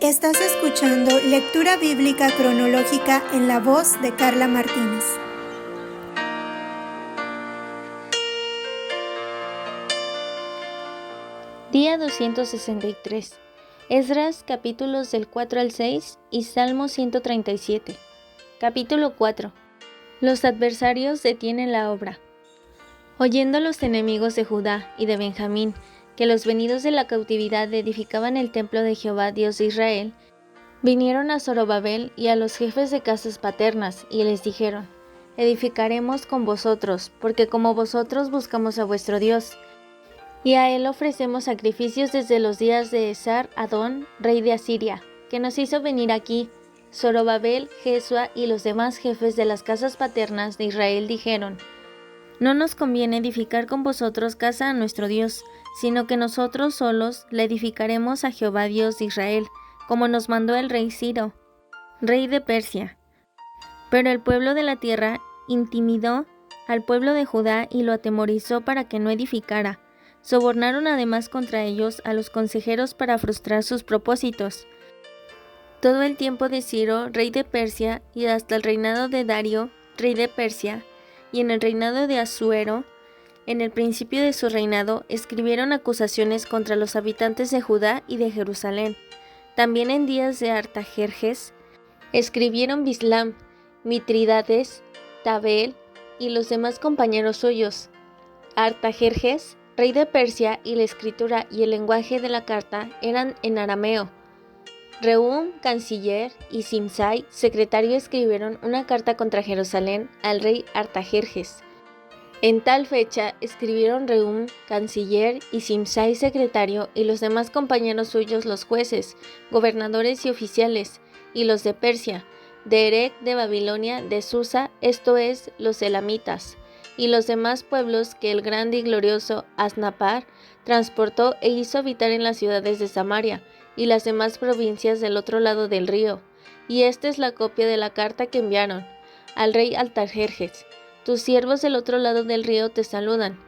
Estás escuchando Lectura Bíblica Cronológica en la voz de Carla Martínez. Día 263. Esdras, capítulos del 4 al 6 y Salmo 137. Capítulo 4. Los adversarios detienen la obra. Oyendo los enemigos de Judá y de Benjamín que los venidos de la cautividad edificaban el templo de Jehová Dios de Israel, vinieron a Zorobabel y a los jefes de casas paternas y les dijeron: edificaremos con vosotros, porque como vosotros buscamos a vuestro Dios, y a él ofrecemos sacrificios desde los días de Esar-Adón, rey de Asiria, que nos hizo venir aquí. Zorobabel, Jesua y los demás jefes de las casas paternas de Israel dijeron: no nos conviene edificar con vosotros casa a nuestro Dios, sino que nosotros solos le edificaremos a Jehová Dios de Israel, como nos mandó el rey Ciro, rey de Persia. Pero el pueblo de la tierra intimidó al pueblo de Judá y lo atemorizó para que no edificara. Sobornaron además contra ellos a los consejeros para frustrar sus propósitos. Todo el tiempo de Ciro, rey de Persia, y hasta el reinado de Darío, rey de Persia, y en el reinado de Asuero, en el principio de su reinado, escribieron acusaciones contra los habitantes de Judá y de Jerusalén. También en días de Artajerjes, escribieron Bislam, Mitridates, Tabeel y los demás compañeros suyos. Artajerjes, rey de Persia, y la escritura y el lenguaje de la carta eran en arameo. Rehum, canciller, y Simsai, secretario, escribieron una carta contra Jerusalén al rey Artajerjes. En tal fecha escribieron Rehum, canciller, y Simsai, secretario, y los demás compañeros suyos, los jueces, gobernadores y oficiales, y los de Persia, de Erech, de Babilonia, de Susa, esto es, los elamitas, y los demás pueblos que el grande y glorioso Asnapar transportó e hizo habitar en las ciudades de Samaria y las demás provincias del otro lado del río. Y esta es la copia de la carta que enviaron al rey Artajerjes. Tus siervos del otro lado del río te saludan.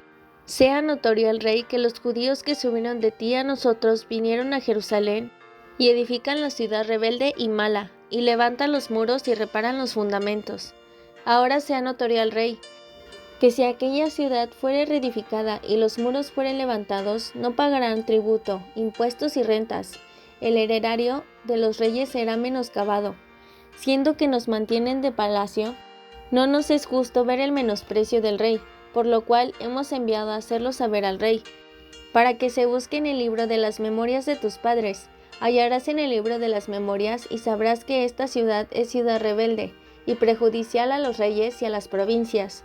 Sea notorio al rey que los judíos que subieron de ti a nosotros vinieron a Jerusalén y edifican la ciudad rebelde y mala, y levantan los muros y reparan los fundamentos. Ahora sea notorio al rey que si aquella ciudad fuere reedificada y los muros fueren levantados, no pagarán tributo, impuestos y rentas. El heredario de los reyes será menoscabado. Siendo que nos mantienen de palacio, no nos es justo ver el menosprecio del rey, por lo cual hemos enviado a hacerlo saber al rey, para que se busque en el libro de las memorias de tus padres. Hallarás en el libro de las memorias y sabrás que esta ciudad es ciudad rebelde y prejudicial a los reyes y a las provincias,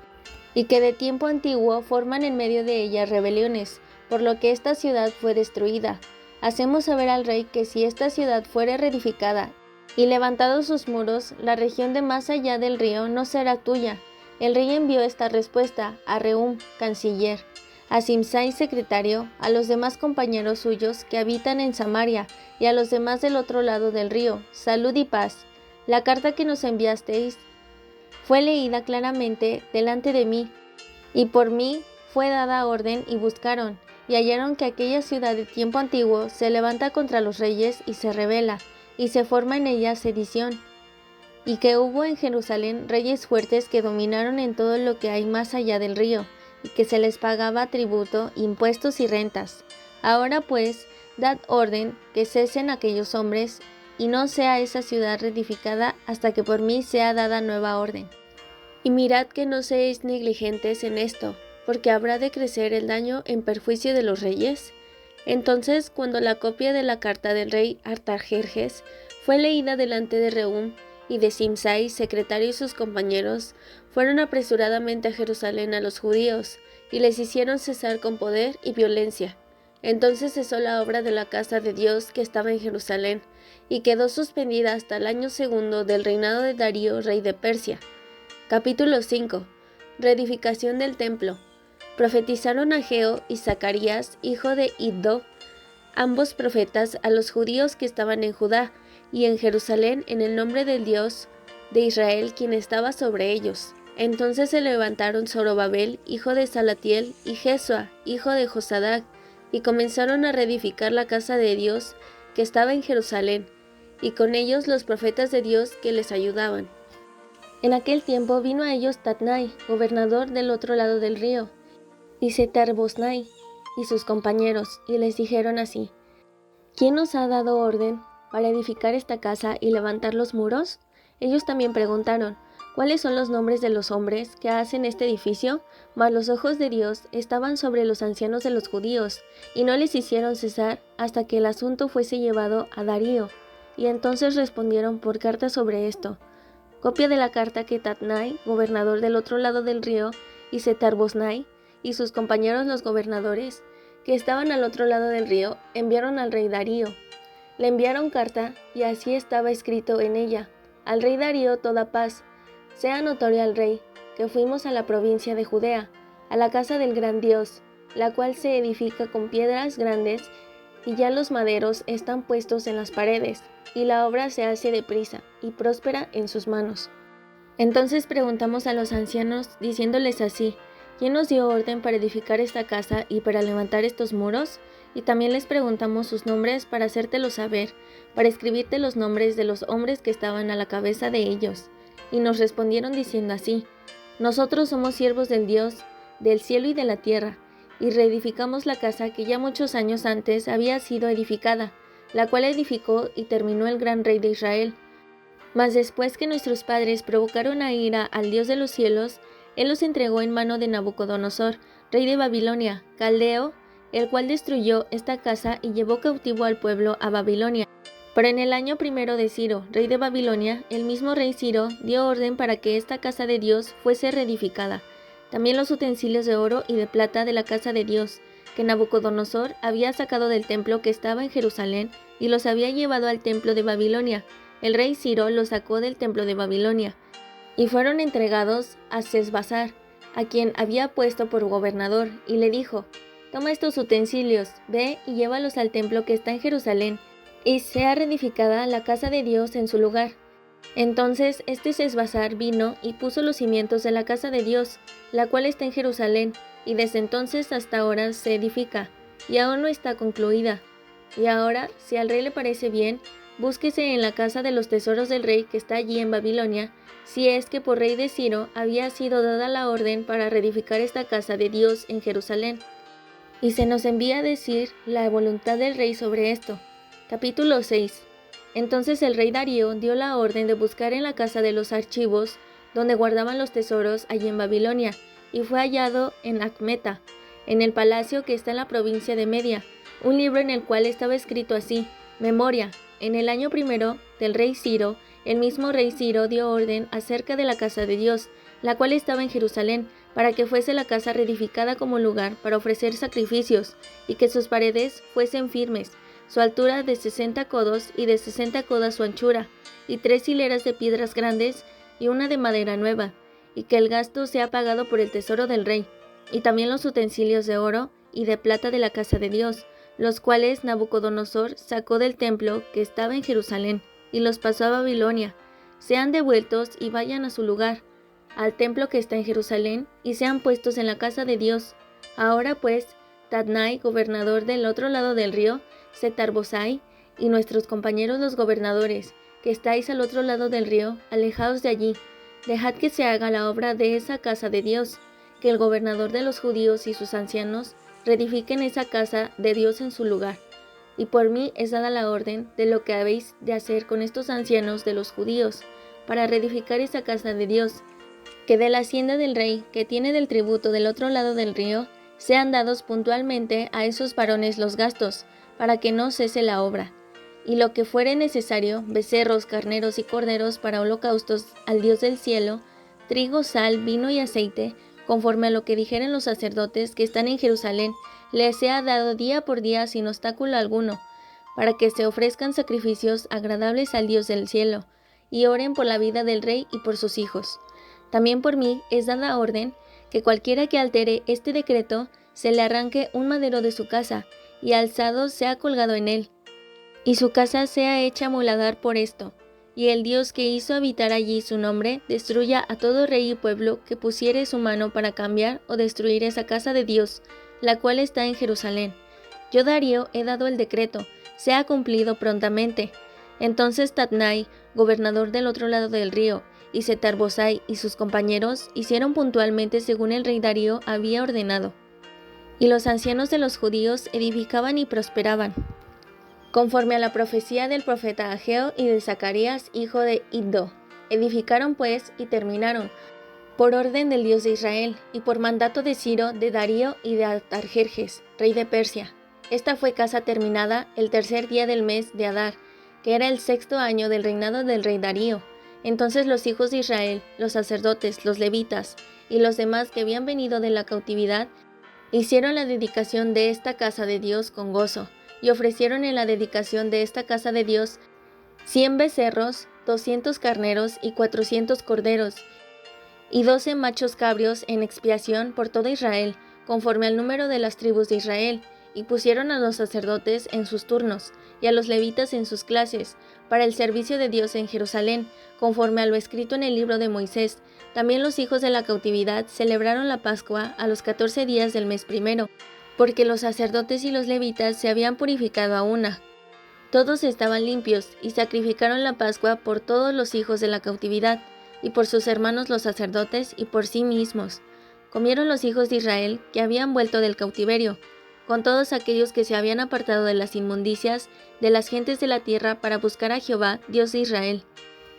y que de tiempo antiguo forman en medio de ella rebeliones, por lo que esta ciudad fue destruida. Hacemos saber al rey que si esta ciudad fuere reedificada y levantados sus muros, la región de más allá del río no será tuya. El rey envió esta respuesta a Rehum, canciller, a Simsai, secretario, a los demás compañeros suyos que habitan en Samaria y a los demás del otro lado del río: salud y paz. La carta que nos enviasteis fue leída claramente delante de mí, y por mí fue dada orden, y buscaron, y hallaron que aquella ciudad de tiempo antiguo se levanta contra los reyes y se rebela, y se forma en ella sedición, y que hubo en Jerusalén reyes fuertes que dominaron en todo lo que hay más allá del río, y que se les pagaba tributo, impuestos y rentas. Ahora pues, dad orden que cesen aquellos hombres, y no sea esa ciudad reedificada hasta que por mí sea dada nueva orden. Y mirad que no seáis negligentes en esto, porque habrá de crecer el daño en perjuicio de los reyes. Entonces, cuando la copia de la carta del rey Artajerjes fue leída delante de Rehum y de Simsai, secretario, y sus compañeros, fueron apresuradamente a Jerusalén a los judíos, y les hicieron cesar con poder y violencia. Entonces cesó la obra de la casa de Dios que estaba en Jerusalén, y quedó suspendida hasta el año segundo del reinado de Darío, rey de Persia. Capítulo 5. Reedificación del templo. Profetizaron Ageo y Zacarías, hijo de Iddo, ambos profetas, a los judíos que estaban en Judá y en Jerusalén en el nombre del Dios de Israel, quien estaba sobre ellos. Entonces se levantaron Zorobabel, hijo de Salatiel, y Jesua, hijo de Josadac, y comenzaron a reedificar la casa de Dios que estaba en Jerusalén, y con ellos los profetas de Dios que les ayudaban. En aquel tiempo vino a ellos Tatnai, gobernador del otro lado del río, y Setar-Boznai y sus compañeros, y les dijeron así: ¿Quién nos ha dado orden para edificar esta casa y levantar los muros? Ellos también preguntaron: ¿Cuáles son los nombres de los hombres que hacen este edificio? Mas los ojos de Dios estaban sobre los ancianos de los judíos, y no les hicieron cesar hasta que el asunto fuese llevado a Darío. Y entonces respondieron por carta sobre esto. Copia de la carta que Tatnai, gobernador del otro lado del río, y Setar-Boznai, y sus compañeros los gobernadores, que estaban al otro lado del río, enviaron al rey Darío. Le enviaron carta, y así estaba escrito en ella: Al rey Darío toda paz. Sea notorio al rey que fuimos a la provincia de Judea, a la casa del gran Dios, la cual se edifica con piedras grandes, y ya los maderos están puestos en las paredes, y la obra se hace deprisa y próspera en sus manos. Entonces preguntamos a los ancianos, diciéndoles así: ¿Quién nos dio orden para edificar esta casa y para levantar estos muros? Y también les preguntamos sus nombres para hacértelo saber, para escribirte los nombres de los hombres que estaban a la cabeza de ellos. Y nos respondieron diciendo así: Nosotros somos siervos del Dios, del cielo y de la tierra, y reedificamos la casa que ya muchos años antes había sido edificada, la cual edificó y terminó el gran rey de Israel. Mas después que nuestros padres provocaron a ira al Dios de los cielos, él los entregó en mano de Nabucodonosor, rey de Babilonia, caldeo, el cual destruyó esta casa y llevó cautivo al pueblo a Babilonia. Pero en el año primero de Ciro, rey de Babilonia, el mismo rey Ciro dio orden para que esta casa de Dios fuese reedificada. También los utensilios de oro y de plata de la casa de Dios, que Nabucodonosor había sacado del templo que estaba en Jerusalén y los había llevado al templo de Babilonia. El rey Ciro los sacó del templo de Babilonia y fueron entregados a Sesbassar, a quien había puesto por gobernador, y le dijo: Toma estos utensilios, ve y llévalos al templo que está en Jerusalén, y sea reedificada la casa de Dios en su lugar. Entonces este Sesbassar vino y puso los cimientos de la casa de Dios, la cual está en Jerusalén, y desde entonces hasta ahora se edifica, y aún no está concluida. Y ahora, si al rey le parece bien, búsquese en la casa de los tesoros del rey que está allí en Babilonia, si es que por rey de Ciro había sido dada la orden para reedificar esta casa de Dios en Jerusalén. Y se nos envía a decir la voluntad del rey sobre esto. Capítulo 6. Entonces el rey Darío dio la orden de buscar en la casa de los archivos, donde guardaban los tesoros allí en Babilonia, y fue hallado en Acmeta, en el palacio que está en la provincia de Media, un libro en el cual estaba escrito así: Memoria. En el año primero del rey Ciro, el mismo rey Ciro dio orden acerca de la casa de Dios, la cual estaba en Jerusalén, para que fuese la casa reedificada como lugar para ofrecer sacrificios, y que sus paredes fuesen firmes, su altura de 60 codos y de 60 codas su anchura, y 3 hileras de piedras grandes y una de madera nueva, y que el gasto sea pagado por el tesoro del rey, y también los utensilios de oro y de plata de la casa de Dios, los cuales Nabucodonosor sacó del templo que estaba en Jerusalén, y los pasó a Babilonia, sean devueltos y vayan a su lugar, al templo que está en Jerusalén, y sean puestos en la casa de Dios. Ahora pues, Tatnai, gobernador del otro lado del río, Setar-Boznai, y nuestros compañeros los gobernadores, que estáis al otro lado del río, alejaos de allí, dejad que se haga la obra de esa casa de Dios, que el gobernador de los judíos y sus ancianos reedifiquen esa casa de Dios en su lugar. Y por mí es dada la orden de lo que habéis de hacer con estos ancianos de los judíos, para reedificar esa casa de Dios, que de la hacienda del rey, que tiene del tributo del otro lado del río, sean dados puntualmente a esos varones los gastos, para que no cese la obra. Y lo que fuere necesario, becerros, carneros y corderos para holocaustos al Dios del cielo, trigo, sal, vino y aceite, conforme a lo que dijeren los sacerdotes que están en Jerusalén, les sea dado día por día sin obstáculo alguno, para que se ofrezcan sacrificios agradables al Dios del cielo, y oren por la vida del rey y por sus hijos. También por mí es dada orden que cualquiera que altere este decreto se le arranque un madero de su casa, y alzado sea colgado en él, y su casa sea hecha muladar por esto, y el Dios que hizo habitar allí su nombre destruya a todo rey y pueblo que pusiere su mano para cambiar o destruir esa casa de Dios, la cual está en Jerusalén. Yo, Darío, he dado el decreto, sea cumplido prontamente. Entonces Tatnai, gobernador del otro lado del río, y Setar-Bosai y sus compañeros hicieron puntualmente según el rey Darío había ordenado. Y los ancianos de los judíos edificaban y prosperaban, conforme a la profecía del profeta Ageo y de Zacarías, hijo de Iddo. Edificaron pues y terminaron, por orden del Dios de Israel, y por mandato de Ciro, de Darío y de Artajerjes, rey de Persia. Esta fue casa terminada el tercer día del mes de Adar, que era el 6º año del reinado del rey Darío. Entonces los hijos de Israel, los sacerdotes, los levitas y los demás que habían venido de la cautividad, hicieron la dedicación de esta casa de Dios con gozo, y ofrecieron en la dedicación de esta casa de Dios 100 becerros, 200 carneros y 400 corderos, y 12 machos cabrios en expiación por todo Israel, conforme al número de las tribus de Israel, y pusieron a los sacerdotes en sus turnos, y a los levitas en sus clases, para el servicio de Dios en Jerusalén, conforme a lo escrito en el libro de Moisés. También los hijos de la cautividad celebraron la Pascua a los 14 días del mes primero, porque los sacerdotes y los levitas se habían purificado a una. Todos estaban limpios, y sacrificaron la Pascua por todos los hijos de la cautividad, y por sus hermanos los sacerdotes, y por sí mismos. Comieron los hijos de Israel, que habían vuelto del cautiverio, con todos aquellos que se habían apartado de las inmundicias de las gentes de la tierra para buscar a Jehová, Dios de Israel.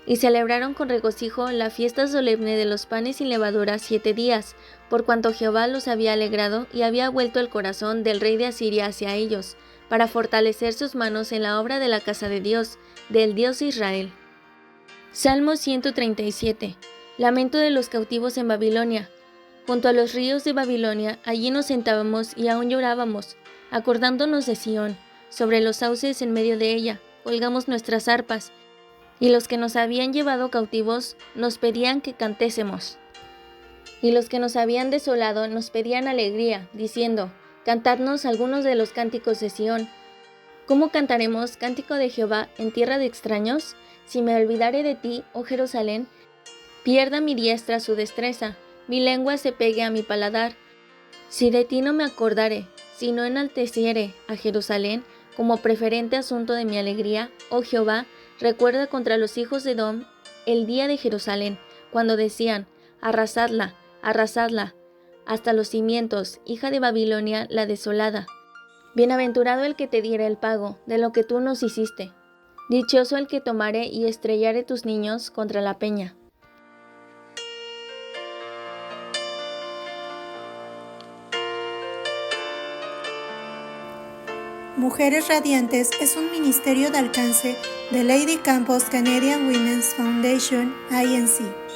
Y celebraron con regocijo la fiesta solemne de los panes sin levadura 7 días, por cuanto Jehová los había alegrado y había vuelto el corazón del rey de Asiria hacia ellos, para fortalecer sus manos en la obra de la casa de Dios, del Dios de Israel. Salmo 137. Lamento de los cautivos en Babilonia. Junto a los ríos de Babilonia, allí nos sentábamos y aún llorábamos, acordándonos de Sión. Sobre los sauces en medio de ella, colgamos nuestras arpas, y los que nos habían llevado cautivos nos pedían que cantésemos. Y los que nos habían desolado nos pedían alegría, diciendo: Cantadnos algunos de los cánticos de Sión. ¿Cómo cantaremos cántico de Jehová en tierra de extraños? Si me olvidare de ti, oh Jerusalén, pierda mi diestra su destreza, mi lengua se pegue a mi paladar. Si de ti no me acordare, si no enalteciere a Jerusalén como preferente asunto de mi alegría, oh Jehová, recuerda contra los hijos de Edom el día de Jerusalén, cuando decían: arrasadla, arrasadla, hasta los cimientos, hija de Babilonia la desolada. Bienaventurado el que te diera el pago de lo que tú nos hiciste. Dichoso el que tomare y estrellare tus niños contra la peña. Mujeres Radiantes es un ministerio de alcance de Lady Campos Canadian Women's Foundation, INC.